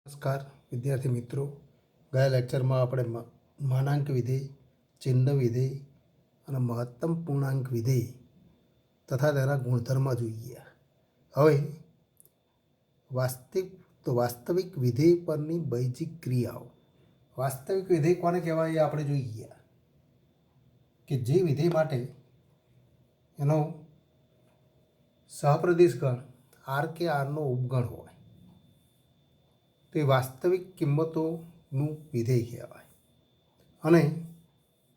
નમસ્કાર વિદ્યાર્થી મિત્રો, ગયા લેક્ચરમાં આપણે માનાંક વિધેય, ચિહ્ન વિધેય અને મહત્તમ પૂર્ણાંક વિધેય તથા તેના ગુણધર્મ જોઈએ. હવે વાસ્તવિક વિધેય પરની બૈજિક ક્રિયાઓ. વાસ્તવિક વિધેય કોને કહેવાય એ આપણે જોઈએ કે જે વિધેય માટે એનો સહપ્રદેશ ગણ આર કે આરનો ઉપગણ હોય તે વાસ્તવિક કિંમતોનું વિધેય કહેવાય અને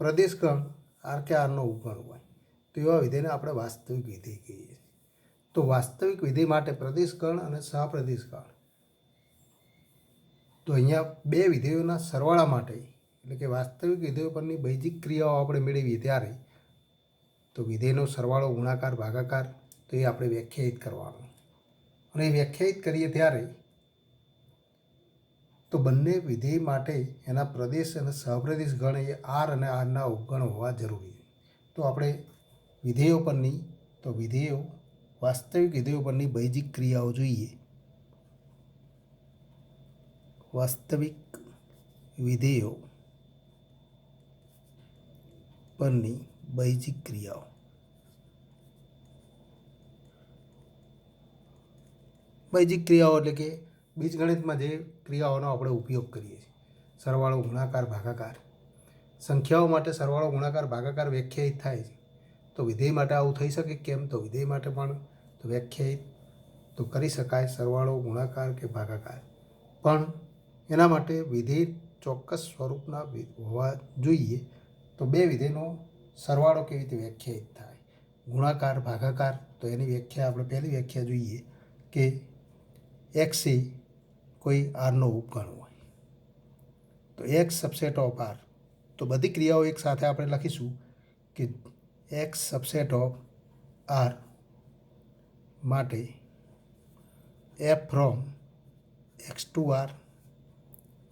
પ્રદેશગણ આર કે આરનો ઉપગણ હોય તો એવા વિધેયને આપણે વાસ્તવિક વિધેય કહીએ છીએ. તો વાસ્તવિક વિધેય માટે પ્રદેશગણ અને સહપ્રદેશગણ, તો અહીંયા બે વિધેયોના સરવાળા માટે એટલે કે વાસ્તવિક વિધેયો પરની બૈજિક ક્રિયાઓ આપણે મેળવીએ ત્યારે તો વિધેયનો સરવાળો, ગુણાકાર, ભાગાકાર તો એ આપણે વ્યાખ્યાયિત કરવાનો અને એ વ્યાખ્યાયિત કરીએ ત્યારે તો બંને વિધેય માટે એના પ્રદેશ અને સહપ્રદેશ ગણ એ આર અને આરના ઉપગણ હોવા જરૂરી. તો આપણે વાસ્તવિક વિધેયો પરની બૈજિક ક્રિયાઓ જોઈએ. વાસ્તવિક વિધેયો પરની બૈજિક ક્રિયાઓ. બૈજિક ક્રિયાઓ એટલે કે બીજગણિતમાં જે ક્રિયાઓનો આપણે ઉપયોગ કરીએ છીએ. સરવાળો, ગુણાકાર, ભાગાકાર. સંખ્યાઓ માટે સરવાળો, ગુણાકાર, ભાગાકાર વ્યાખ્યાયિત થાય છે. તો વિધેય માટે આવું થઈ શકે કેમ? તો વિધેય માટે પણ તો વ્યાખ્યાયિત તો કરી શકાય સરવાળો, ગુણાકાર કે ભાગાકાર, પણ એના માટે વિધેય ચોક્કસ સ્વરૂપના હોવા જોઈએ. તો બે વિધેયનો સરવાળો કેવી રીતે વ્યાખ્યાયિત થાય? ગુણાકાર, ભાગાકાર, તો એની વ્યાખ્યા આપણે પહેલી વ્યાખ્યા જોઈએ કે એક્સ એ કોઈ આરનો ઉપગણ હોય તો એક્સ સબસેટ ઓફ આર. તો બધી ક્રિયાઓ એક સાથે આપણે લખીશું કે એક્સ સબસેટ ઓફ આર માટે f from x to R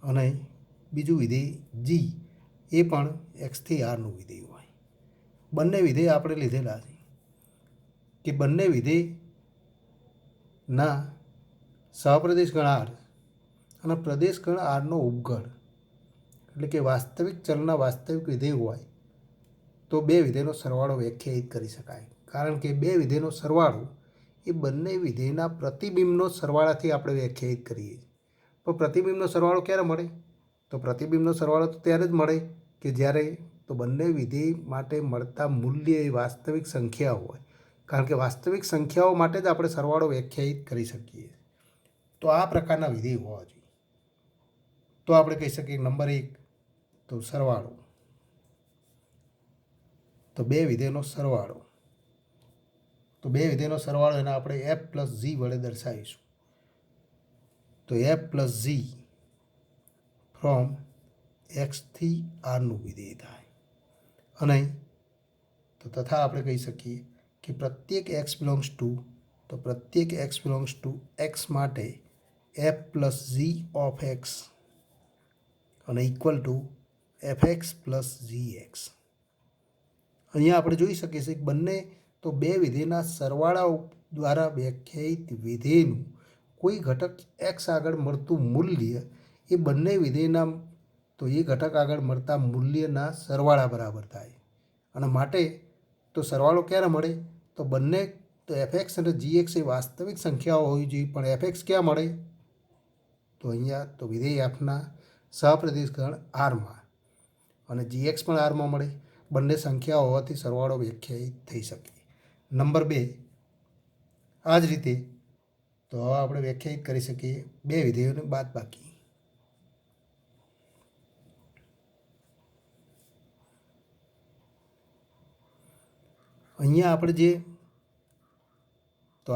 અને બીજું વિધેય જી એ પણ એક્સથી આરનું વિધેય હોય. બંને વિધેય આપણે લીધેલા છે કે બંને વિધેયના સહપ્રદેશ ગણ આર અને પ્રદેશ ગણ આરનો ઉપગણ એટલે કે વાસ્તવિક ચલના વાસ્તવિક વિધેય હોય તો બે વિધેયનો સરવાળો વ્યાખ્યાયિત કરી શકાય. કારણ કે બે વિધેયનો સરવાળો એ બંને વિધેયના પ્રતિબિંબનો સરવાળાથી આપણે વ્યાખ્યાયિત કરીએ છીએ. પણ પ્રતિબિંબનો સરવાળો ક્યારે મળે? તો પ્રતિબિંબનો સરવાળો તો ત્યારે જ મળે કે જ્યારે તો બંને વિધેય માટે મળતા મૂલ્ય એ વાસ્તવિક સંખ્યાઓ હોય. કારણ કે વાસ્તવિક સંખ્યાઓ માટે જ આપણે સરવાળો વ્યાખ્યાયિત કરી શકીએ. તો આ પ્રકારના વિધેય હોવા જોઈએ. તો આપણે કહી શકીએ નંબર 1 તો સરવાળો. તો બે વિધેયનો સરવાળો, તો બે વિધેયનો સરવાળો એને આપણે એફ પ્લસ જી વડે દર્શાવીશું. તો એફ પ્લસ જી ફ્રોમ એક્સથી આરનું વિધેય થાય. અને તો તથા આપણે કહી શકીએ કે પ્રત્યેક એક્સ બિલોંગ્સ ટુ એક્સ માટે F plus G of x અને equal to F x plus G X. અહીંયા આપણે જોઈ શકીએ છીએ કે બંને તો બે વિધેયના સરવાળા દ્વારા વ્યાખ્યાયિત વિધેયનું કોઈ ઘટક એક્સ આગળ મળતું મૂલ્ય એ બંને વિધેયના તો એ ઘટક આગળ મળતા મૂલ્યના સરવાળા બરાબર થાય. અને માટે તો સરવાળો ક્યારે મળે? તો બંને તો એફ એક્સ અને જી એક્સ એ વાસ્તવિક સંખ્યાઓ હોવી જોઈએ. પણ એફ એક્સ ક્યાં મળે? તો અહીંયા તો વિધેય એફના સહપ્રદેશ ગણ આરમાં અને જી એક્સ પણ આરમાં મળે. બંને સંખ્યાઓ હોવાથી સરવાળો વ્યાખ્યાયિત થઈ શકે. નંબર 2 આ જ રીતે તો હવે આપણે વ્યાખ્યાયિત કરી શકીએ બે વિધેયોને બાદબાકી. અહીંયા આપણે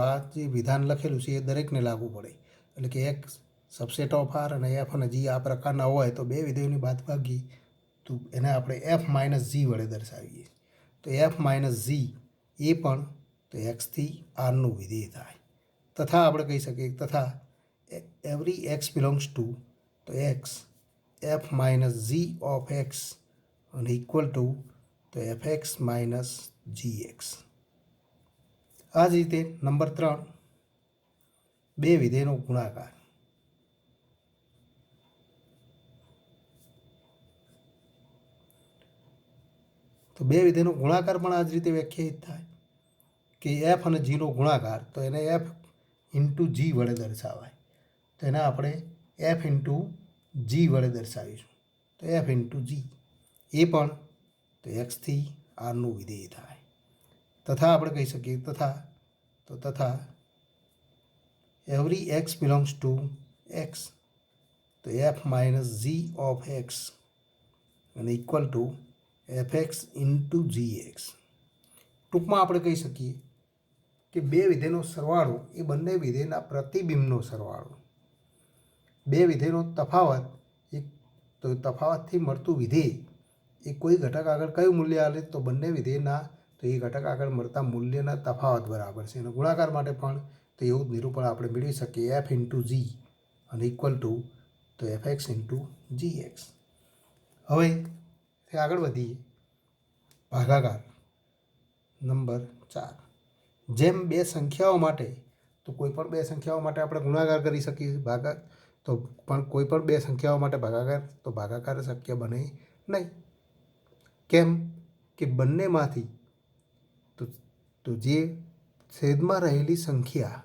આ જે વિધાન લખેલું છે એ દરેકને લાગુ પડે. એટલે કે એક્સ સબસેટ ઓફ આર અને એફ અને જી આ પ્રકારના હોય તો બે વિધેયોની બાદબાકી તો એને આપણે એફ માઇનસ જી વડે દર્શાવીએ. તો એફ માઇનસ જી એ પણ તો એક્સથી આરનું વિધેય થાય. તથા આપણે કહી શકીએ તથા એવરી એક્સ બિલોંગ્સ ટુ તો x F minus G of x અને ઇક્વલ ટુ તો એફ એક્સ માઇનસ જી એક્સ. આ જ રીતે નંબર 3 બે વિધેયનો ગુણાકાર. તો બે વિધેયનો ગુણાકાર પણ આ જ રીતે વ્યાખ્યાયિત થાય કે એફ અને જીનો ગુણાકાર, તો એને એફ ઇન્ટુ જી વડે દર્શાવાય. તો એને આપણે એફ ઇન્ટુ જી વડે દર્શાવીશું. તો એફ ઇન્ટુ જી એ પણ તો એક્સથી આરનું વિધેય થાય. તથા આપણે કહી શકીએ તથા every x belongs to X, તો F minus G of x અને equal to F x into G X. ટૂંકમાં આપણે કહી શકીએ કે બે વિધેયનો સરવાળો એ બંને વિધેયના પ્રતિબિંબનો સરવાળો. બે વિધેયનો તફાવત, એક તો તફાવતથી મળતું વિધેય એ કોઈ ઘટક આગળ કયું મૂલ્ય આવે તો બંને વિધેયના તો એ ઘટક આગળ મળતા મૂલ્યના તફાવત બરાબર છે. અને ગુણાકાર માટે પણ તો એવું જ નિરૂપણ આપણે મેળવી શકીએ એફ ઇન્ટુ જી અને ઇક્વલ ટુ તો એફ એક્સ ઇન્ટુ જી એક્સ. હવે આગળ વધીએ. ભાગાકાર નંબર 4. જેમ બે સંખ્યાઓ માટે તો કોઈ પણ બે સંખ્યાઓ માટે આપણે ગુણાકાર કરી શકીએ તો પણ કોઈ પણ બે સંખ્યાઓ માટે ભાગાકાર શક્ય બને નહીં. કેમ કે બંનેમાંથી તો જે છેદમાં રહેલી સંખ્યા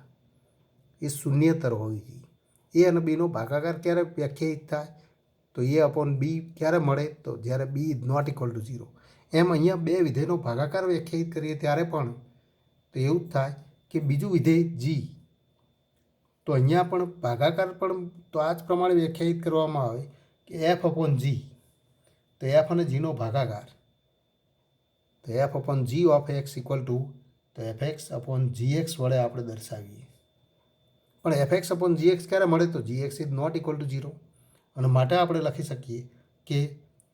એ શૂન્યતર હોવી જોઈએ. એ અને બીનો ભાગાકાર ક્યારે વ્યાખ્યાયિત થાય તો એ અપોન બી ક્યારે મળે તો જ્યારે B is not equal to 0. એમ અહીંયા બે વિધેયનો ભાગાકાર વ્યાખ્યાયિત કરીએ ત્યારે પણ તો એવું જ થાય કે બીજું વિધેય જી, તો અહીંયા પણ ભાગાકાર પણ તો આ જ પ્રમાણે વ્યાખ્યાયિત કરવામાં આવે કે એફ અપોન જી, તો એફ અને જીનો ભાગાકાર તો F upon G of X equal to તો એફ એક્સ અપોન જી એક્સ વડે આપણે દર્શાવીએ. પણ એફ એક્સ અપોન જી એક્સ ક્યારે મળે તો g x is not equal to 0. અને માટે આપણે લખી શકીએ કે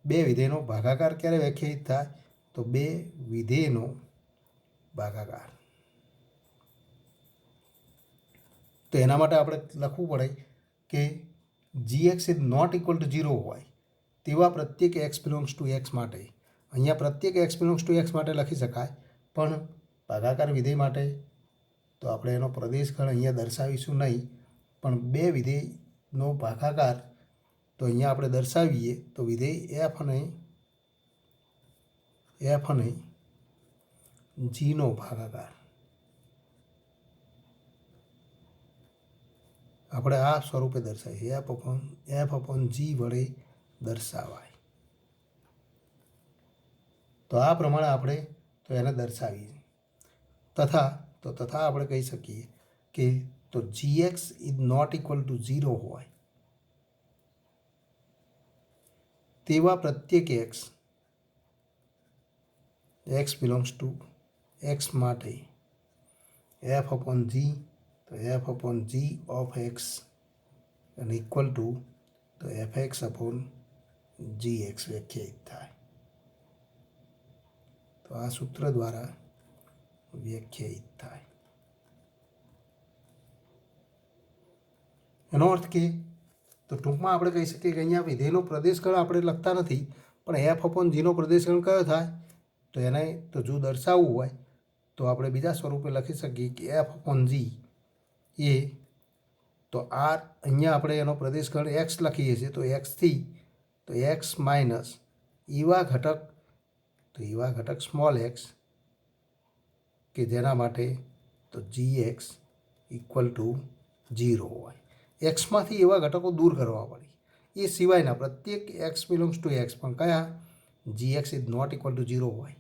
બે વિધેયનો ભાગાકાર ક્યારે વ્યાખ્યાયિત થાય તો બે વિધેયનો ભાગાકાર. તો એના માટે આપણે લખવું પડે કે g x is not equal to 0 હોય તેવા પ્રત્યેક એક્સ બિલોંગ્સ ટુ એક્સ માટે. અહીંયા પ્રત્યેક એક્સ બિલોંગ્સ ટુ એક્સ માટે લખી શકાય, પણ ભાગાકાર વિધેય માટે તો આપણે એનો પ્રદેશગણ અહીંયા દર્શાવીશું નહીં. પણ બે વિધેયનો ભાગાકાર તો અહીંયા આપણે દર્શાવીએ તો વિધેય એફ અને જીનો ભાગાકાર આપણે આ સ્વરૂપે દર્શાવીએ એફ અપોન જી વડે દર્શાવાય. તો આ પ્રમાણે આપણે તો એને દર્શાવીએ. તથા આપણે કહી શકીએ કે તો g x is not equal to 0 હોય તેવા પ્રત્યેક એક્સ બિલોંગ્સ ટુ એક્સ માટે એફ અપોન જી તો F upon G of x અને ઇક્વલ ટુ તો એફ એક્સ અપોન જી એક્સ વ્યાખ્યાયિત થાય. તો આ સૂત્ર દ્વારા વ્યાખ્યાયિત થાય. એનો અર્થ કે તો ટૂંકમાં આપણે કહી શકીએ કે અહીંયા વિધેયનો પ્રદેશગણ આપણે લખતા નથી, પણ એફ અપોન જીનો પ્રદેશગણ કયો થાય તો એને તો જો દર્શાવવું હોય તો આપણે બીજા સ્વરૂપે લખી શકીએ કે એફ અપોન જી એ તો આર અહીંયા આપણે એનો પ્રદેશગણ એક્સ લખીએ છીએ તો એક્સથી તો એક્સ માઇનસ એવા ઘટક સ્મોલ એક્સ કે જેના માટે તો જી એક્સ ઇક્વલ ટુ 0 હોય. એક્સમાંથી એવા ઘટકો દૂર કરવા પડે. એ સિવાયના પ્રત્યેક એક્સ બિલોંગ્સ ટુ એક્સ પણ કયા g x is not equal to 0 હોય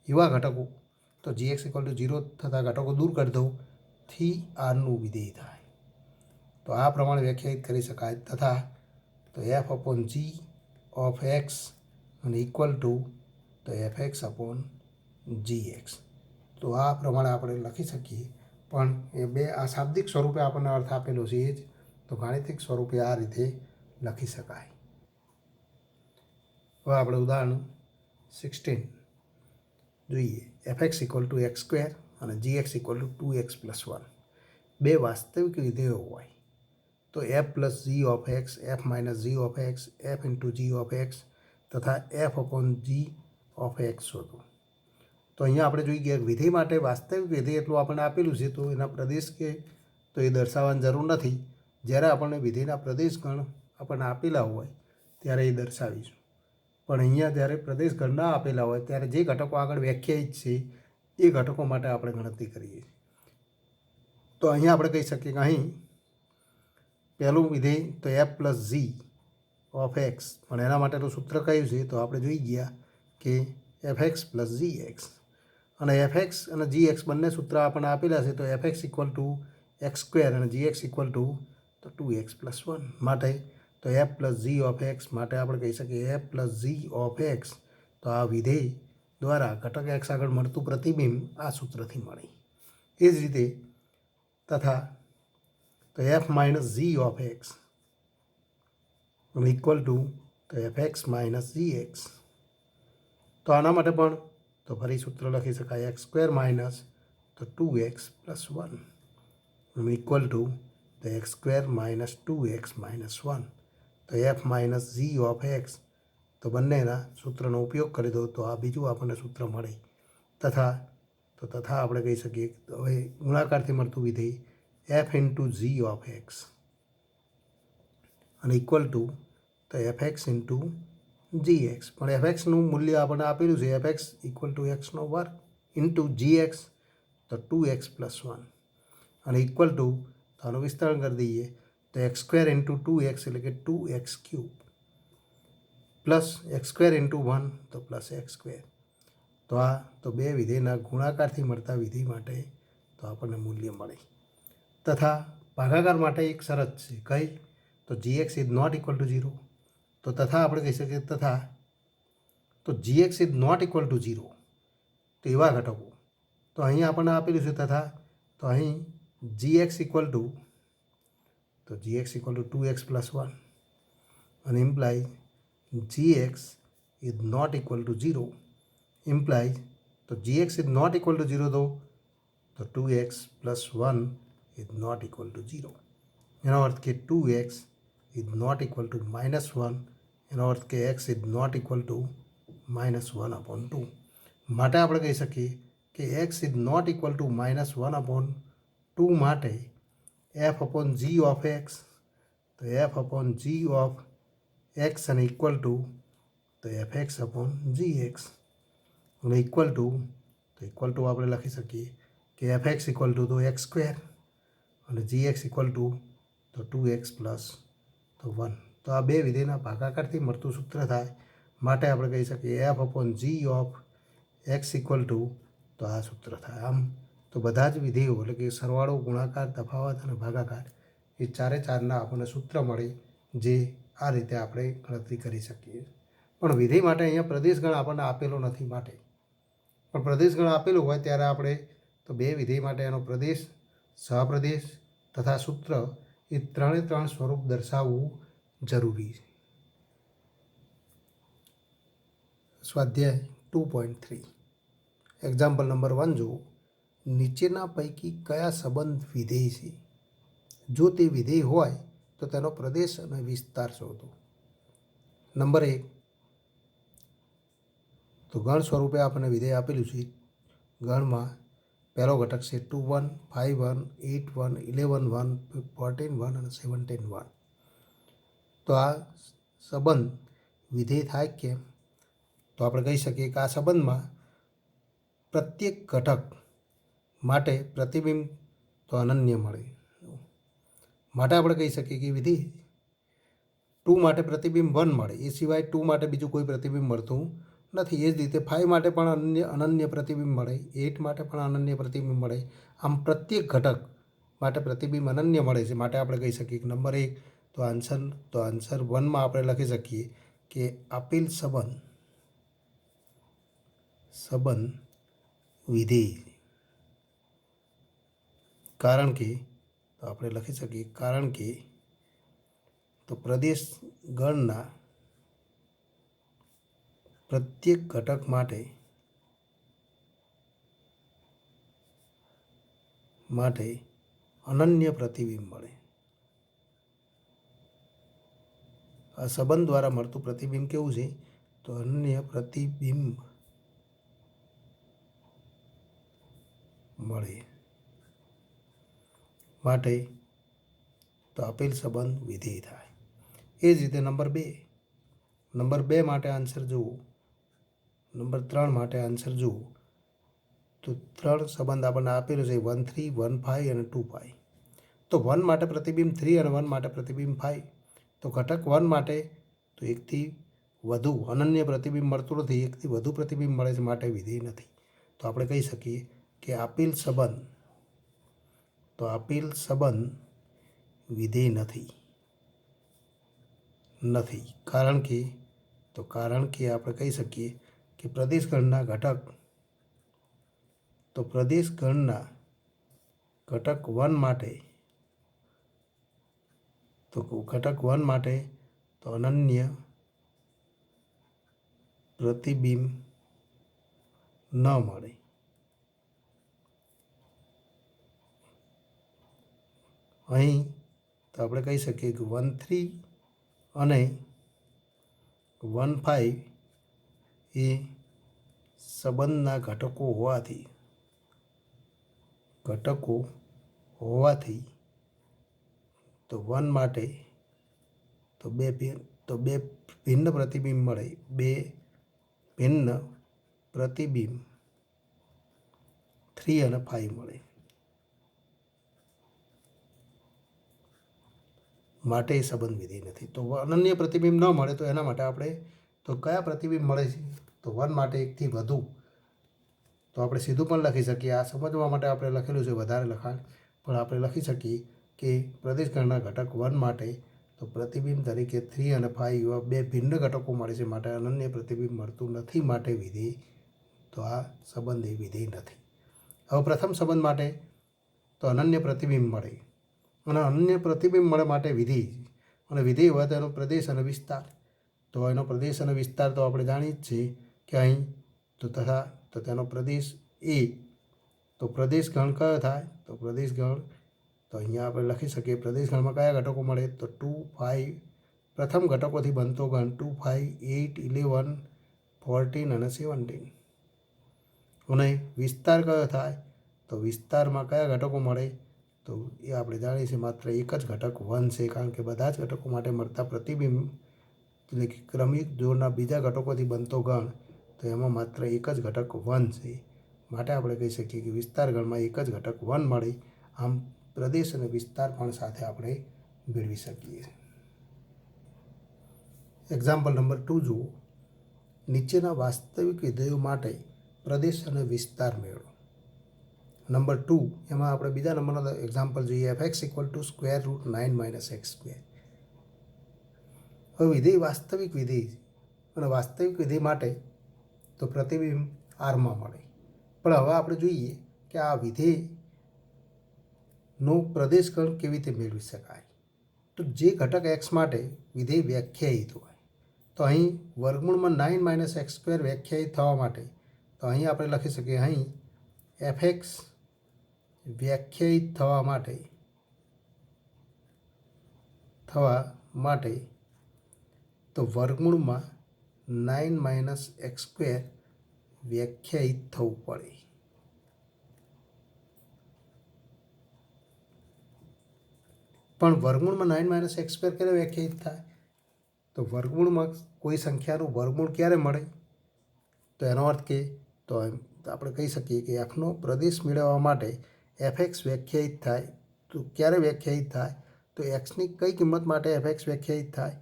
એવા ઘટકો તો જી એક્સ ઇક્વલ ટુ 0 થતા ઘટકો દૂર કરી દઉં થી આરનું વિધેય થાય. તો આ પ્રમાણે વ્યાખ્યાયિત કરી શકાય. તથા તો F upon G of x અને ઇક્વલ ટુ તો F x upon g x. તો આ પ્રમાણે આપણે લખી શકીએ. પણ એ બે આ શાબ્દિક સ્વરૂપે આપણને અર્થ આપેલો છે એ જ તો ગાણિતિક સ્વરૂપે આ રીતે લખી શકાય. હવે આપણે ઉદાહરણ 16 જોઈએ. F x equal to x square અને g x equal two 2x+1 બે વાસ્તવિક વિધેયો હોય તો F plus G of X F minus G of X F into G of X તથા F upon G of X શોધો. તો અહીંયા આપણે જોઈએ કે વિધેય માટે વાસ્તવિક વિધેય એટલું આપણને આપેલું છે તો એના પ્રદેશ કે તો એ દર્શાવવાની જરૂર નથી. જ્યારે આપણને વિધેયના પ્રદેશગણ આપણને આપેલા હોય ત્યારે એ દર્શાવીશું. પણ અહીંયા જ્યારે પ્રદેશ ગણ ના આપેલા હોય ત્યારે જે ઘટકો આગળ વ્યાખ્યાયિત છે એ ઘટકો માટે આપણે ગણતરી કરીએ. તો અહીંયા આપણે કહી શકીએ કે અહીં પહેલું વિધેય તો F plus Zee of x, પણ એના માટેનું સૂત્ર કયું છે? તો આપણે જોઈ ગયા કે એફ એક્સ પ્લસ જી એક્સ, અને એફ એક્સ અને જી એક્સ બંને સૂત્ર આપણને આપેલા છે. તો F x equal to x square અને જી એક્સ ઇક્વલ ટુ તો 2x + 1 માટે તો F plus G of x માટે આપણે કહી શકીએ f plus G of x. તો આ વિધેય દ્વારા ઘટક એક્સ આગળ મળતું પ્રતિબિંબ આ સૂત્રથી મળે. એ જ રીતે તથા તો F minus G of X equal to તો F x minus g x. તો આના માટે પણ તો ફરી સૂત્ર લખી શકાય એક્સ સ્ક્વેર માઇનસ તો 2x + 1 ઇક્વલ ટુ તો એક્સ સ્ક્વેર માઇનસ 2x - 1. તો F minus G of x તો બંનેના સૂત્રનો ઉપયોગ કરી દો તો આ બીજું આપણને સૂત્ર મળે. તથા આપણે કહી શકીએ હવે ગુણાકારથી મળતું વિધેય f into G of x અને ઇક્વલ ટુ તો એફ એક્સ ઇન્ટુ જી એક્સ. પણ એફ એક્સનું મૂલ્ય આપણને આપેલું છે એફ એક્સ ઇક્વલ ટુ એક્સનો વર્ગ ઇન્ટુ જી એક્સ તો 2x + 1 અને ઇક્વલ ટુ તો આનું વિસ્તરણ કરી દઈએ તો એક્સ સ્ક્વેર ઇન્ટુ 2x એટલે કે 2x³ plus x square into 1 તો પ્લસ એક્સ સ્ક્વેર. તો આ તો બે વિધેયના ગુણાકારથી મળતા વિધેય માટે તો આપણને મૂલ્ય મળે. તથા ભાગાકાર માટે એક શરત છે કઈ? તો gx is not equal to 0. તો તથા આપણે કહી શકીએ તથા તો gx is not equal to 0 તો એવા ઘટકો તો અહીં આપણને આપેલું છે તથા તો અહીં gx ઇક્વલ ટુ તો gx ઇક્વલ ટુ 2x + 1 અને implies gx is not equal to 0 implies તો gx is not equal to 0 તો 2x + 1 is not equal to 0. એનો અર્થ કે 2x is not equal two -1. એનો અર્થ કે x is not equal to -1/2. માટે આપણે કહી શકીએ કે x is not equal to -1/2 માટે f/g ઓફ x તો f/g ઓફ x અને ઇક્વલ ટુ તો fx/gx અને ઇક્વલ ટુ આપણે લખી શકીએ કે fx ઇક્વલ ટુ તો x સ્ક્વેર અને gx ઇક્વલ ટુ તો 2x + 1. તો આ બે વિધેયના ભાગાકારથી મળતું સૂત્ર થાય માટે આપણે કહી શકીએ f/g of x equal to તો આ સૂત્ર થાય. આમ તો બધા જ વિધેયો એટલે કે સરવાળો, ગુણાકાર, તફાવત અને ભાગાકાર એ ચારે ચારના આપણને સૂત્ર મળે જે આ રીતે આપણે ગણતરી કરી શકીએ. પણ વિધેય માટે અહીંયા પ્રદેશગણ આપણને આપેલો નથી માટે પણ પ્રદેશગણ આપેલું હોય ત્યારે આપણે તો બે વિધેય માટે એનો પ્રદેશ, સહપ્રદેશ તથા સૂત્ર એ ત્રણ સ્વરૂપ દર્શાવવું જરૂરી છે. સ્વાધ્યાય 2.3 એક્ઝામ્પલ નંબર 1 જુઓ. નીચેના પૈકી કયા સંબંધ વિધેય છે? જો તે વિધેય હોય તો તેનો પ્રદેશ અને વિસ્તાર શોધો. નંબર 1 તો ગણ સ્વરૂપે આપણને વિધેય આપેલું છે. ગણમાં પહેલો ઘટક છે 2 1 5 1 8 1 11 1 14 1 અને 17 1. તો આ સંબંધ વિધેય થાય કેમ? તો આપણે કહી શકીએ કે આ સંબંધમાં પ્રત્યેક ઘટક માટે પ્રતિબિંબ તો અનન્ય મળે. માટે આપણે કહી શકીએ કે વિધેય 2 માટે પ્રતિબિંબ 1 મળે, એ સિવાય 2 માટે બીજું કોઈ પ્રતિબિંબ મળતું નથી. એ જ રીતે 5 માટે પણ અનન્ય પ્રતિબિંબ મળે, 8 માટે પણ અનન્ય પ્રતિબિંબ મળે. આમ પ્રત્યેક ઘટક માટે પ્રતિબિંબ અનન્ય મળે છે. માટે આપણે કહી શકીએ કે નંબર 1 તો આન્સર 1માં આપણે લખી શકીએ કે આપેલ સંબંધ વિધેય. કારણ કે તો આપણે લખી શકીએ કારણ કે તો પ્રદેશ ગણના પ્રત્યેક ઘટક માટે અનન્ય પ્રતિબિંબ મળે. આ સંબંધ દ્વારા મળતું પ્રતિબિંબ કેવું છે? તો અનન્ય પ્રતિબિંબ મળે. માટે તો આપેલ સંબંધ વિધેય થાય. એ જ રીતે નંબર 2 નંબર 2 માટે આન્સર જુઓ, નંબર 3 માટે આન્સર જુઓ. તો 3 સંબંધ આપણને આપેલો છે 1 3 1 5 અને 2 5. તો 1 માટે પ્રતિબિંબ 3 અને 1 માટે પ્રતિબિંબ 5. તો ઘટક 1 માટે તો એકથી વધુ અનન્ય પ્રતિબિંબ મળતું નથી, એકથી વધુ પ્રતિબિંબ મળે છે માટે વિધેય નથી. તો આપણે કહી શકીએ કે આપેલ સંબંધ વિધેય નથી. કારણ કે આપણે કહી શકીએ કે પ્રદેશ ગણના ઘટક 1 માટે તો અનન્ય પ્રતિબિંબ ન મળે. અહીં તો આપણે કહી શકીએ કે 1 3 અને 1 5 એ સંબંધના ઘટકો હોવાથી તો 1 માટે તો બે ભિન્ન પ્રતિબિંબ મળે, બે ભિન્ન પ્રતિબિંબ 3 અને 5 મળે માટે એ સંબંધ વિધેય નથી. તો અનન્ય પ્રતિબિંબ ન મળે તો એના માટે આપણે તો કયા પ્રતિબિંબ મળે છે? તો 1 માટે એકથી વધુ. તો આપણે સીધું પણ લખી શકીએ. આ સમજવા માટે આપણે લખેલું છે વધારે લખાણ, પણ આપણે લખી શકીએ કે પ્રદેશ ગણના ઘટક 1 માટે તો પ્રતિબિંબ તરીકે 3 અને 5 એવા બે ભિન્ન ઘટકો મળે છે માટે અનન્ય પ્રતિબિંબ મળતું નથી માટે વિધેય. તો આ સંબંધ એ વિધેય નથી. હવે પ્રથમ સંબંધ માટે તો અનન્ય પ્રતિબિંબ મળે અને અનન્ય પ્રતિબિંબ મળે માટે વિધેય, અને વિધેય હોય તો એનો પ્રદેશ અને વિસ્તાર. તો એનો પ્રદેશ અને વિસ્તાર તો આપણે જાણીએ જ છીએ કે અહીં તો તેનો પ્રદેશ એ. તો પ્રદેશ ગણ કયો થાય? તો પ્રદેશ ગણ તો અહીંયા આપણે લખી શકીએ પ્રદેશ ગણમાં કયા ઘટકો મળે? તો 2 5 પ્રથમ ઘટકોથી બનતો ગણ 2 5 8 11 14 અને 17. અને વિસ્તાર કયો થાય? તો વિસ્તારમાં કયા ઘટકો મળે? તો એ આપણે જાણીએ છીએ માત્ર એક જ ઘટક 1 છે, કારણ કે બધા જ ઘટકો માટે મળતા પ્રતિબિંબ એટલે કે ક્રમિક જોડના બીજા ઘટકોથી બનતો ગણ તો એમાં માત્ર એક જ ઘટક 1 છે. માટે આપણે કહી શકીએ કે વિસ્તાર ગણમાં એક જ ઘટક 1 મળે. આમ પ્રદેશ અને વિસ્તાર પણ સાથે આપણે મેળવી શકીએ. એક્ઝામ્પલ નંબર 2 જુઓ. નીચેના વાસ્તવિક વિધેયો માટે પ્રદેશ અને વિસ્તાર મેળવો. નંબર 2 એમાં આપણે બીજા નંબરનો એક્ઝામ્પલ જોઈએ. fx √9 - x². હવે વિધેય વાસ્તવિક વિધેય અને વાસ્તવિક વિધેય માટે તો પ્રતિબિંબ આરમાં મળે. પણ હવે આપણે જોઈએ કે આ વિધેયનો પ્રદેશ ગણ કેવી રીતે મેળવી શકાય. તો જે ઘટક x માટે વિધેય વ્યાખ્યાયિત હોય તો અહીં વર્ગમૂળમાં 9 - x² વ્યાખ્યાયિત થવા માટે તો અહીં આપણે લખી શકીએ અહીં fx વ્યાખ્યાયિત થવા માટે તો વર્ગમૂળમાં 9 - x² વ્યાખ્યાયિત થવું પડે. પણ વર્ગમૂળમાં 9 - x² ક્યારે વ્યાખ્યાયિત થાય? તો વર્ગમૂળમાં કોઈ સંખ્યાનું વર્ગમૂળ ક્યારે મળે? તો એનો અર્થ કે તો આપણે કહી શકીએ કે fનો પ્રદેશ મેળવવા માટે fx વ્યાખ્યાયિત થાય. તો ક્યારે વ્યાખ્યાયિત થાય? તો xની કઈ કિંમત માટે fx વ્યાખ્યાયિત થાય?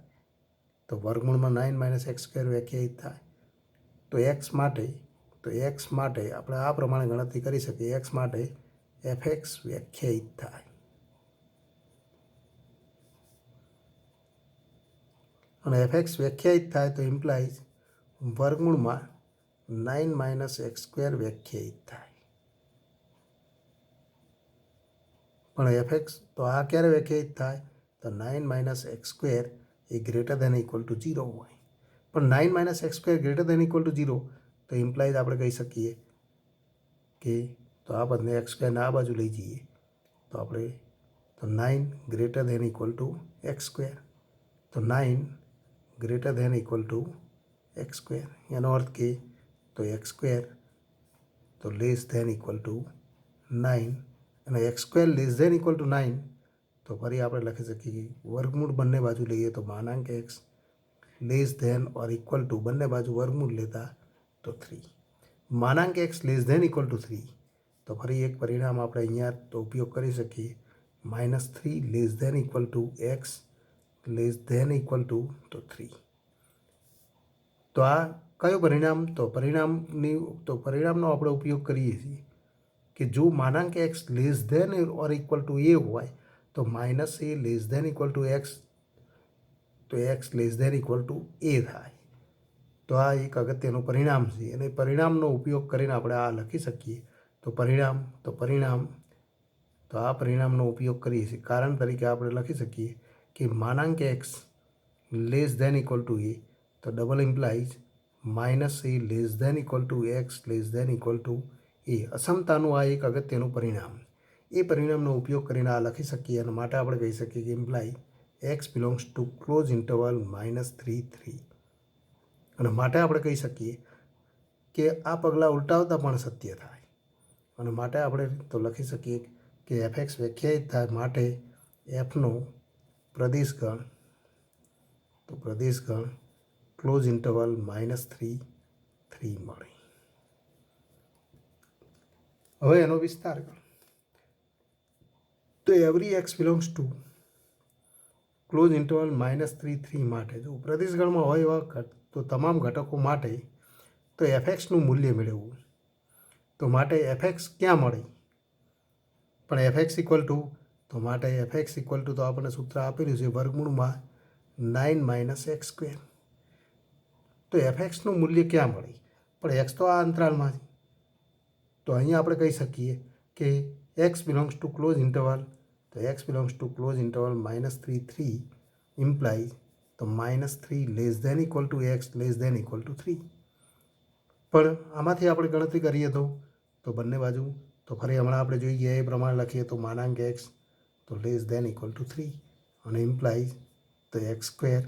તો વર્ગમૂળમાં 9 - x² વ્યાખ્યાયિત થાય. તો x માટે આપણે આ પ્રમાણે ગણતરી કરી શકીએ. x માટે fx વ્યાખ્યાયિત થાય અને fx વ્યાખ્યાયિત થાય તો ઇમ્પ્લાઇઝ વર્ગમૂળમાં 9 - x² વ્યાખ્યાયિત થાય. પણ fx તો આ ક્યારે વ્યાખ્યાયિત થાય? તો 9 - x² એ ગ્રેટર ધેન ઇક્વલ ટુ 0 હોય. પણ 9 - x² greater than equal to 0 તો ઇમ્પ્લાઇઝ આપણે કહી શકીએ કે તો આ બદલે x² ને આ બાજુ લઈ જઈએ તો આપણે તો 9 greater than equal to x². તો 9 greater than equal to x². એનો અર્થ કે તો x² તો લેસ ધેન ઇક્વલ ટુ 9 અને x² less than equal to 9 તો ફરી આપણે લખી શકીએ વર્ગમૂળ બંને બાજુ લઈએ તો માનાંક x less than or equal to બંને બાજુ વર્ગમૂળ લેતા તો 3 માનાંક X less than equal to 3 તો ફરી એક પરિણામ આપણે અહીંયા તો ઉપયોગ કરી શકીએ -3 less than equal to x less than equal to તો 3 તો આ કયું પરિણામ તો પરિણામનો આપણે ઉપયોગ કરીએ છીએ કે જો માનાંક X less than or equal to A હોય તો -a less than equal to X તો X less than equal to A થાય તો આ એક અગત્યનું પરિણામ છે અને પરિણામનો ઉપયોગ કરીને આપણે આ લખી શકીએ તો આ પરિણામનો ઉપયોગ કરીએ છીએ કારણ તરીકે આપણે લખી શકીએ કે માનાંક X less than equal to A તો double implies -a less than equal to x less than equal to A અસમતાનું આ એક અગત્યનું પરિણામ એ પરિણામનો ઉપયોગ કરીને આ લખી શકીએ અને માટે આપણે કહી શકીએ કે imply x belongs to close interval -3 3 અને માટે આપણે કહી શકીએ કે આ પગલાં ઉલટાવતા પણ સત્ય થાય અને માટે આપણે તો લખી શકીએ કે એફએક્સ વ્યાખ્યાયિત થાય માટે એફનો પ્રદેશગણ ક્લોઝ ઇન્ટરવલ -3 3 મળે. હવે એનો વિસ્તાર કરો તો every x belongs to close interval -3 3 માટે જો પ્રદેશગણમાં હોય એવા તો તમામ ઘટકો માટે તો એફએક્સનું મૂલ્ય મેળવવું તો માટે એફએક્સ ક્યાં મળે પણ એફએક્સ ઇક્વલ ટુ તો માટે એફએક્સ ઇક્વલ ટુ તો આપણને સૂત્ર આપેલું છે વર્ગમૂળમાં 9 - x². તો એફએક્સનું મૂલ્ય ક્યાં મળે પણ એક્સ તો આ અંતરાલમાં છે તો અહીંયા આપણે કહી શકીએ કે X belongs to close interval તો X belongs to close interval -3 3 implies તો -3 less than equal to x less than equal to 3 પણ આમાંથી આપણે ગણતરી કરીએ તો બંને બાજુ તો ફરી હમણાં આપણે જોઈ ગયા એ પ્રમાણે લખીએ તો માનાંક એક્સ તો લેસ ધેન ઇક્વલ ટુ 3 અને ઇમ્પ્લાઇઝ તો x²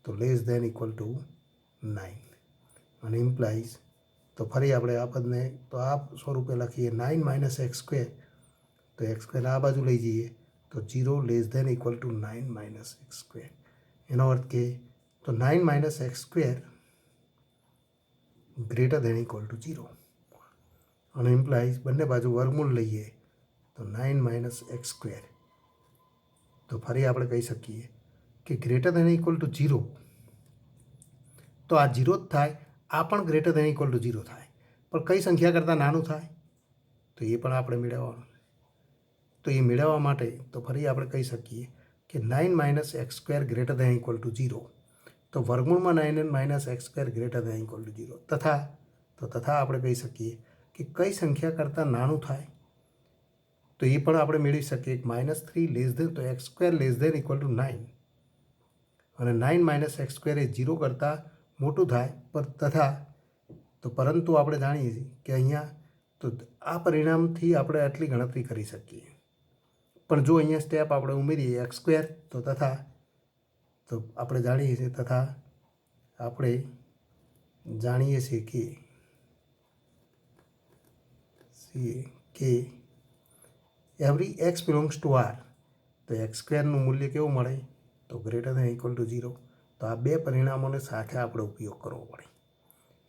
તો લેસ ધેન ઇક્વલ ટુ 9 અને ઇમ્પ્લાઇઝ તો ફરી આપણે આ પદને તો આ સ્વરૂપે લખીએ 9 - x² તો x² આ બાજુ લઈ જઈએ તો 0 less than equal to 9 - x². એનો અર્થ કે તો 9 - x² greater than equal to 0 અને ઇમ્પ્લાઇઝ બંને બાજુ વર્ગમૂળ લઈએ તો 9 - x². તો ફરી આપણે કહી શકીએ કે ગ્રેટર ધેન ઇક્વલ ટુ 0 તો આ 0 જ થાય આ પણ ગ્રેટર ધેન ઇક્વલ ટુ 0 થાય પણ કઈ સંખ્યા કરતાં નાનું થાય તો એ પણ આપણે મેળવવાનું તો એ મેળવવા માટે તો ફરી આપણે કહી શકીએ કે 9 - x² greater than equal to 0 તો વર્ગમૂળમાં 9 - x² greater than equal to 0 તથા આપણે કહી શકીએ કે કઈ સંખ્યા કરતાં નાનું થાય તો એ પણ આપણે મેળવી શકીએ -3 લેસ ધેન તો x² less than equal to 9 અને 9 - x² એ 0 કરતાં મોટું થાય પરંતુ આપણે જાણીએ છીએ કે અહીંયા તો આ પરિણામથી આપણે આટલી ગણતરી કરી શકીએ પણ જો અહીંયા સ્ટેપ આપણે ઉમેરીએ x² તો આપણે જાણીએ છીએ કે every x belongs to R તો x²નું મૂલ્ય કેવું મળે તો ગ્રેટર ધેન ઇક્વલ ટુ 0 તો આ બે પરિણામોને સાથે આપણે ઉપયોગ કરવો પડે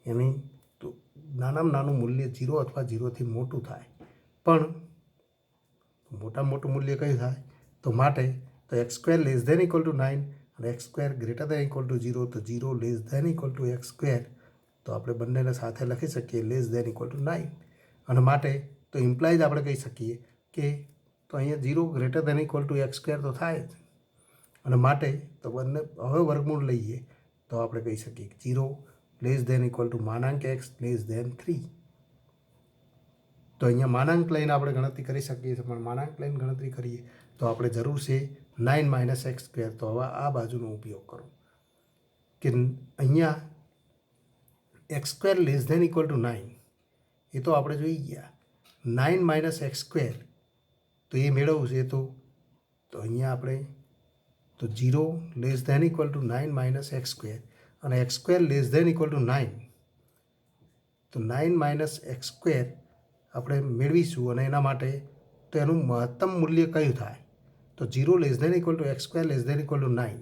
એની તો નાનામાં નાનું મૂલ્ય 0 અથવા 0થી મોટું થાય પણ મોટામાં મોટું મૂલ્ય કયું થાય તો માટે તો x² less than equal to 9 અને x² greater than equal to 0 તો 0 less than equal to x² તો આપણે બંનેને સાથે લખી શકીએ લેસ ધેન ઇક્વલ ટુ 9 અને માટે તો ઇમ્પ્લાઇઝ આપણે કહી શકીએ કે તો અહીંયા 0 greater than equal to x² તો થાય જ અને માટે તો બંને હવે વર્ગમૂળ લઈએ તો આપણે કહી શકીએ કે 0 લેસ ધેન ઇક્વલ ટુ માનાંક એક્સ લેસ ધેન 3 તો અહીંયા માનાંક લઈને આપણે ગણતરી કરી શકીએ છીએ પણ માનાંક લઈને ગણતરી કરીએ તો આપણે જરૂર છે 9 - x². તો હવે આ બાજુનો ઉપયોગ કરો કે અહીંયા x² less than equal to 9 એ તો આપણે જોઈ ગયા 9 - x² તો એ મેળવવું છે તો અહીંયા આપણે તો 0 less than equal to 9 - x² અને x² less than equal to 9 તો 9 - x² આપણે મેળવીશું અને એના માટે તો એનું મહત્તમ મૂલ્ય કયું થાય તો 0 less than equal to x² less than equal to 9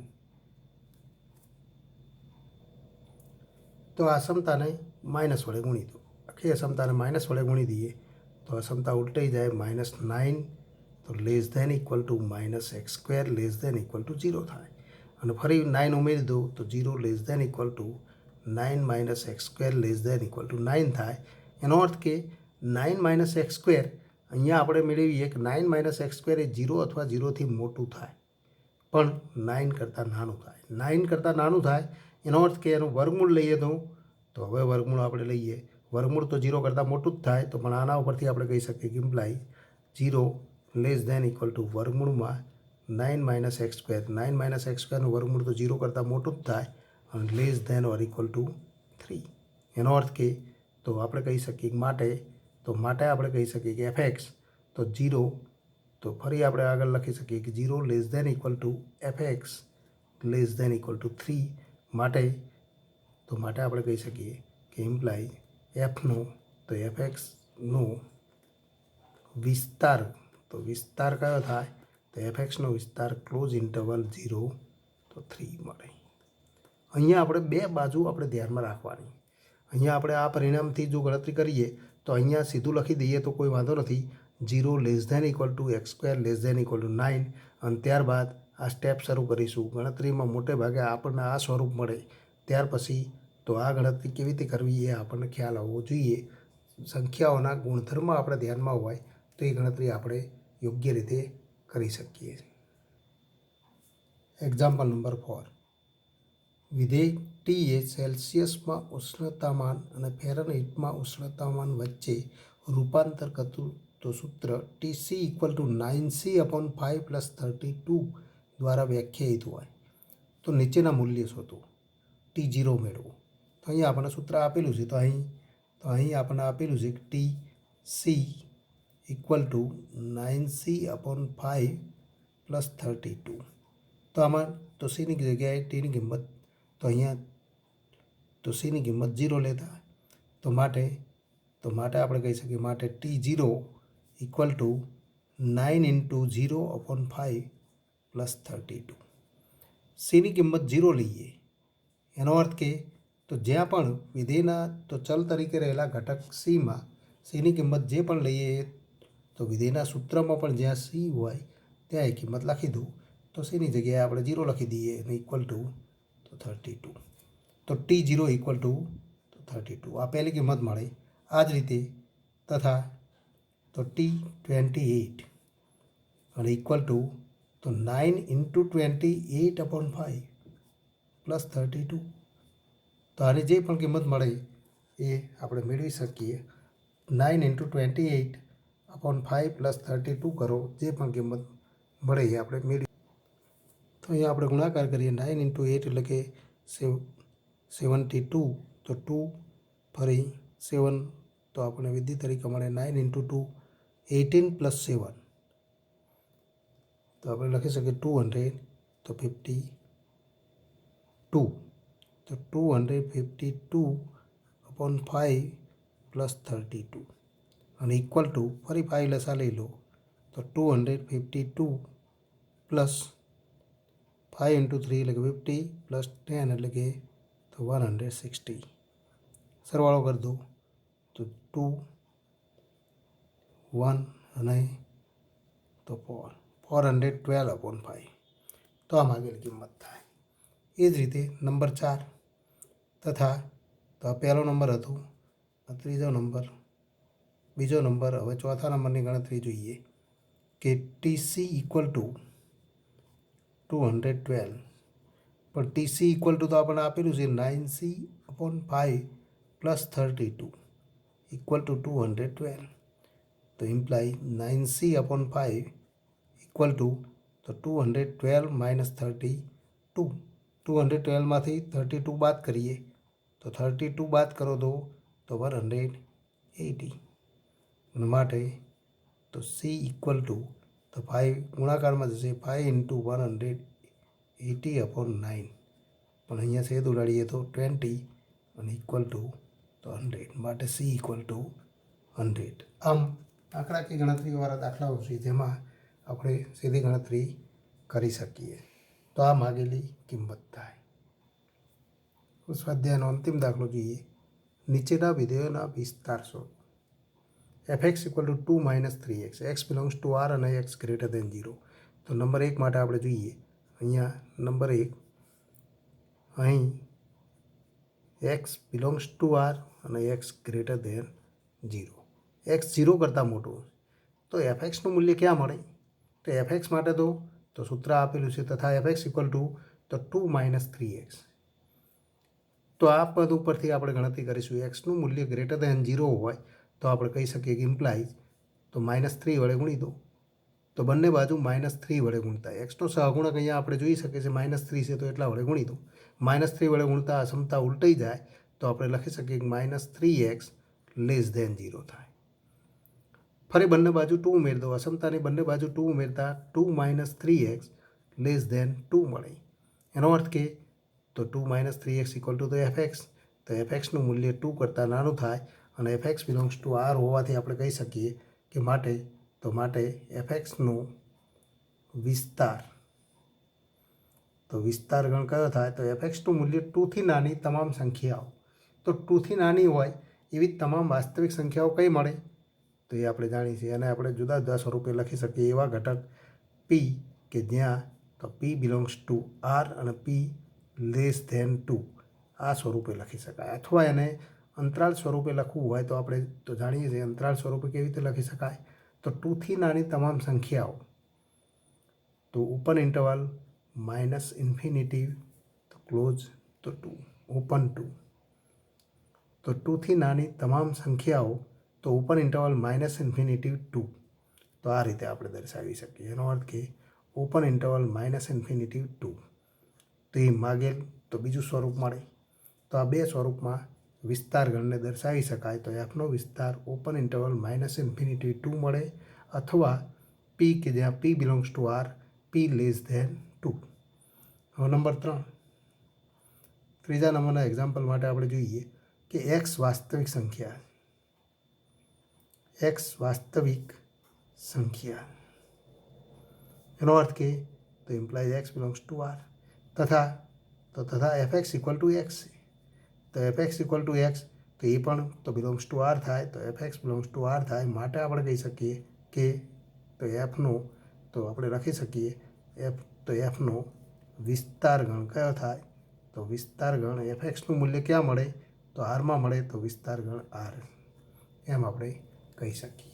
તો આ ક્ષમતાને માઇનસ વડે ગુણી દો. આખી અક્ષમતાને માઇનસ વડે ગુણી દઈએ તો અક્ષમતા ઉલટાઈ જાય. -9 તો less than equal to -x² less than equal to 0 થાય. અને ફરી 9 ઉમેરી દો તો 0 less than equal to 9 - x² less than equal to 9 થાય. એનો અર્થ કે 9 - x², અહીંયા આપણે મેળવીએ કે 9 - x² એ 0 અથવા 0થી મોટું થાય પણ 9 કરતાં નાનું થાય. 9 કરતાં નાનું થાય એનો અર્થ કે એનું વર્ગમૂળ લઈએ તો હવે વર્ગમૂળ આપણે લઈએ, વર્ગમૂળ તો 0 કરતાં મોટું જ થાય. તો પણ આના ઉપરથી આપણે કહી શકીએ કે imply 0 less than equal to વર્ગમૂળમાં 9 - x². 9 - x²નું વર્ગમૂળ તો 0 કરતાં મોટું જ થાય અને less than or equal to 3. એનો અર્થ કે તો આપણે કહી શકીએ કે માટે આપણે કહી શકીએ કે fx તો 0, તો ફરી આપણે આગળ લખી શકીએ કે 0 less than equal to fx less than equal to 3. માટે આપણે કહી શકીએ કે ઇમ્પ્લાય એફનો તો fxનો વિસ્તાર, તો વિસ્તાર કયો થાય તો fxનો વિસ્તાર ક્લોઝ ઇન્ટરવલ 0 તો 3 મળે. અહીંયા આપણે બે બાજુ આપણે ધ્યાનમાં રાખવાની. અહીંયા આપણે આ પરિણામથી જો ગણતરી કરીએ તો અહીંયા સીધું લખી દઈએ તો કોઈ વાંધો નથી. 0 less than equal to x² less than equal to 9 અને ત્યારબાદ આ સ્ટેપ શરૂ કરીશું. ગણતરીમાં મોટે ભાગે આપણને આ સ્વરૂપ મળે ત્યાર પછી તો આ ગણતરી કેવી રીતે કરવી એ આપણને ખ્યાલ આવવો જોઈએ. સંખ્યાઓના ગુણધર્મ આપણે ધ્યાનમાં હોય તો એ ગણતરી આપણે યોગ્ય રીતે કરી શકીએ. Example number 4. વિધેય ટી એ સેલ્સિયસમાં ઉષ્ણતામાન અને ફેરનહીટમાં ઉષ્ણતામાન વચ્ચે રૂપાંતર કરતું તો સૂત્ર TC ઇક્વલ ટુ 9C/5 + 32 દ્વારા વ્યાખ્યાયિત હોય તો નીચેના મૂલ્ય શોધો. T0 મેળવો. તો અહીંયા આપણને સૂત્ર આપેલું છે. તો અહીં આપણને આપેલું છે કે TC ઇક્વલ ટુ 9C/5 + 32. તો આમાં તો સીની જગ્યાએ ટીની કિંમત તો અહીંયા તો સીની કિંમત 0 લેતા તો માટે આપણે કહી શકીએ માટે T0 ઇક્વલ ટુ 9 × 0/5 + 32. સીની કિંમત 0 લઈએ એનો અર્થ કે તો જ્યાં પણ વિધેયના તો ચલ તરીકે રહેલા ઘટક સીમાં સીની કિંમત જે પણ લઈએ તો વિધેયના સૂત્રમાં પણ જ્યાં સી હોય ત્યાં એ કિંમત લખી દઉં તો સીની જગ્યાએ આપણે 0 લખી દઈએ અને ઇક્વલ ટુ તો 32. તો T0 ઇક્વલ ટુ 32 આ પહેલી કિંમત મળે. આ જ રીતે તથા તો T28 અને ઇક્વલ ટુ તો 9 × 28/5 + 32. તો આની જે પણ કિંમત મળે એ આપણે મેળવી શકીએ. 9 × 28/5 + 32 કરો, જે પણ કિંમત મળે એ આપણે મેળવી. તો અહીંયા આપણે ગુણાકાર કરીએ. 9 × 8 એટલે કે 72. તો 2 ફરી 7 તો આપણે વિધિ તરીકે મળે 9 × 2 18 + 7 તો આપણે લખી શકીએ 200 તો 52. તો 252/5 + 32 અને ઇક્વલ ટુ ફરી 5 લસા લઈ લો તો 252 + 5 × 3 એટલે કે 50 + 10 એટલે કે તો 160. સરવાળો કરી દો તો 2 1 અને તો 412/5 તો આ માગેલી કિંમત થાય. એ જ રીતે નંબર 4 તથા તો આ પહેલો નંબર હતો, આ ત્રીજો નંબર, બીજો નંબર. હવે ચોથા નંબરની ગણતરી જોઈએ કે TC ઇક્વલ ટુ 212 પણ TC ઇક્વલ ટુ તો આપણને આપેલું છે 9C/5 + 32 ઇક્વલ ટુ 212. તો ઇમ્પ્લાય 9C/5 ઇક્વલ ટુ તો 212 - 32. 212માંથી 32 બાદ કરીએ તો 32 બાદ કરો તો 180 અને માટે તો C ઇક્વલ ટુ તો 5 ગુણાકારમાં જશે 5 × 180/9 પણ અહીંયા છેદ ઉડાડીએ તો 20 અને ઇક્વલ ટુ તો 100 માટે C ઇક્વલ ટુ 100. આમ આંકડાકીય ગણતરીવાળા દાખલાઓ છે જેમાં આપણે સીધી ગણતરી કરી શકીએ. તો આ માગેલી કિંમત થાય. સ્વાધ્યાયનો અંતિમ દાખલો જોઈએ. નીચેના વિધેયોના વિસ્તાર સ્વરૂપ fx equal to 2 - 3x, x belongs to r અને x ગ્રેટર દેન 0. તો નંબર 1 માટે આપણે જોઈએ. અહીંયા નંબર 1 અહીં x બિલોંગ્સ ટુ r અને x ગ્રેટર દેન 0. x 0 કરતાં મોટું તો fxનું મૂલ્ય ક્યાં મળે? તો fx માટે તો સૂત્ર આપેલું છે તથા fx ઇક્વલ ટુ 2 - 3x. તો આ પદ ઉપરથી આપણે ગણતરી કરીશું. એક્સનું મૂલ્ય ગ્રેટર દેન 0 હોય તો આપણે કહી શકીએ કે ઇમ્પ્લાઇઝ તો -3 વડે ગુણી દો. તો બંને બાજુ -3 વડે ગુણતા એક્સનો સહગુણક અહીંયા આપણે જોઈ શકીએ છીએ -3 છે તો એટલા વડે ગુણી દો. -3 વડે ગુણતા અસમતા ઉલટાઈ જાય તો આપણે લખી શકીએ કે -3x લેસ દેન 0 થાય. ફરી બંને બાજુ 2 ઉમેરી દો. અસમતાની બંને બાજુ 2 ઉમેરતા 2 - 3x લેસ દેન 2 મળે. એનો અર્થ કે તો 2 - 3x ઇક્વલ ટુ fx. તો fxનું મૂલ્ય 2 કરતાં નાનું થાય અને fx બિલોંગ્સ ટુ r હોવાથી આપણે કહી શકીએ કે માટે fxનો વિસ્તાર ગણ કયો થાય? તો fxનું મૂલ્ય 2થી નાની તમામ સંખ્યાઓ. તો 2થી નાની હોય એવી તમામ વાસ્તવિક સંખ્યાઓ કઈ મળે? તો એ આપણે જાણીએ છીએ. અને આપણે જુદા જુદા સ્વરૂપે લખી શકીએ એવા ઘટક p કે જ્યાં તો p બિલોંગ્સ ટુ r અને p લેસ ધેન 2 આ સ્વરૂપે લખી શકાય. અથવા એને અંતરાલ સ્વરૂપે લખવું હોય તો આપણે તો જાણીએ છીએ અંતરાલ સ્વરૂપે કેવી રીતે લખી શકાય? તો 2થી નાની તમામ સંખ્યાઓ તો ઓપન ઇન્ટરવલ -ઇન્ફિનિટી તો ક્લોઝ તો 2 ઓપન 2. તો 2થી નાની તમામ સંખ્યાઓ તો ઓપન ઇન્ટરવલ -ઇન્ફિનિટી 2. તો આ રીતે આપણે દર્શાવી શકીએ. એનો અર્થ કે ઓપન ઇન્ટરવલ -ઇન્ફિનિટી 2. તો એ માગેલ તો બીજું સ્વરૂપ મળે. તો આ બે સ્વરૂપમાં વિસ્તાર ગણને દર્શાવી શકાય. તો એફનો વિસ્તાર ઓપન ઇન્ટરવલ -ઇન્ફિનિટી 2 મળે અથવા p કે જ્યાં p belongs to r p less than 2. હવે નંબર 3 ત્રીજા નંબરના એક્ઝામ્પલ માટે આપણે જોઈએ કે x વાસ્તવિક સંખ્યા એનો અર્થ કે તો implies x belongs to r તથા fx ઇક્વલ ટુ x. તો fx ઇક્વલ ટુ x તો એ પણ તો બિલોંગ્સ ટુ r થાય. તો fx બિલોંગ્સ ટુ r થાય માટે આપણે કહી શકીએ કે તો fનો તો આપણે લખી શકીએ fનો વિસ્તાર ગણ કયો થાય? તો વિસ્તાર ગણ fxનું મૂલ્ય ક્યાં મળે? તો rમાં મળે તો વિસ્તાર ગણ r એમ આપણે કહી શકીએ.